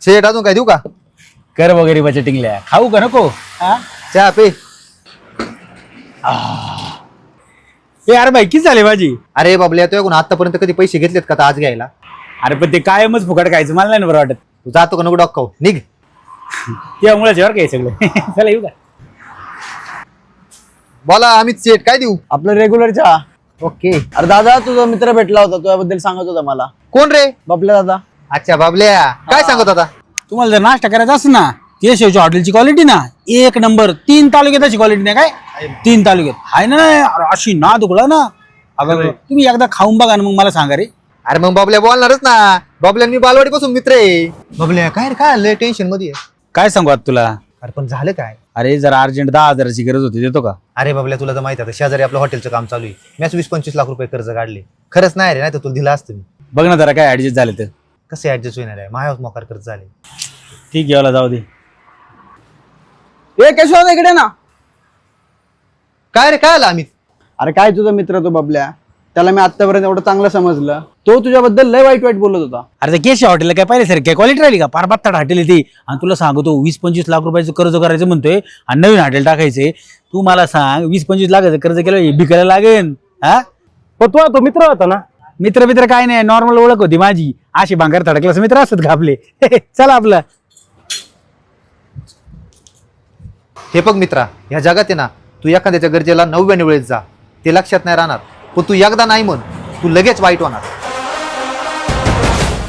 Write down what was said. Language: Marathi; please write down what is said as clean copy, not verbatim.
शेट अजून काय देऊ का? कर वगैरे बच्या टिंगल्या खाऊ का नको? हा चहा पे. ए अरे भाई किती झाले माझी? अरे बाबल्या तो आतापर्यंत कधी पैसे घेतलेत का आता आज घ्यायला? अरे पण ते कायमच फुकट खायचं मला नाही ना बरं वाटत. तू जातो का नको डॉक्का निघ. त्यामुळे जेव्हा काय सगळं चला येऊ का? बोला अमित शेठ काय देऊ? आपलं रेग्युलर चहा. ओके. अरे दादा तुझा मित्र भेटला होता तुझ्याबद्दल सांगत होता मला. कोण रे? बापल्या दादा. अच्छा बाबल्या काय सांगत होता? तुम्हाला जर नाश्ता करायचा असेल ना ते शेवच्या हॉटेलची क्वालिटी ना एक नंबर. 3 तालुक्यात अशी क्वालिटी नाही काय? 3 तालुक्यात आहे ना. अरे अशी ना दुखला ना. अगं तुम्ही एकदा खाऊन बघा ना मग मला सांगा रे. अरे मग बाबल्या बोलणारच ना. बाबल्या मी बालवाडी पासून मित्र आहे. बाबल्या काय रे काय लय टेन्शन मध्ये आहे. काय सांगू आता तुला? अरे पण झालं काय? अरे जरा अर्जंट 10,000ची गरज होती देतो का? अरे बाबल्या तुला तर माहिती आहे शेजारी आपलं हॉटेलचं काम चालू आहे. मी 20-25 लाख रुपये कर्ज काढले. खरंच नाही रे नाही तर तुला दिला असतं मी. बघ ना जरा काय ऍडजस्ट झाले तर. कसे ऍडजस्ट होणार आहे माझ्यावर मोकार कर्ज झाले. ठीक आहे जाऊ दे. ए केशव इकडे ना. काय रे काय आला अमित? अरे काय तुझा मित्र तो बाबल्या त्याला मी आतापर्यंत एवढं चांगलं समजलं. तो तुझ्याबद्दल लय वाईट वाईट बोलत होता. अरे ते केश हॉटेलला काय पाहिजे सर काय क्वालिटी राहिली का? पार बत्ताड हॉटेल ती. आणि तुला सांगतो 20-25 लाख रुपयाचं कर्ज करायचं म्हणतोय आणि नवीन हॉटेल टाकायचंय. तू मला सांग 20-25 लाखाचं कर्ज केलं हे बिकायला लागेल? हा पण तो मित्र होता ना. मित्र काय नाही नॉर्मल ओळख होती माझी. अशी भांगर थडकला मित्र असतात का आपले? चला आपलं. हे बघ मित्रा ह्या जगात आहे ना तू एखाद्याच्या गरजेला 99 वेळेस जा ते लक्षात नाही राहणार. पण तू एकदा नाही म्हण तू लगेच वाईट होणार.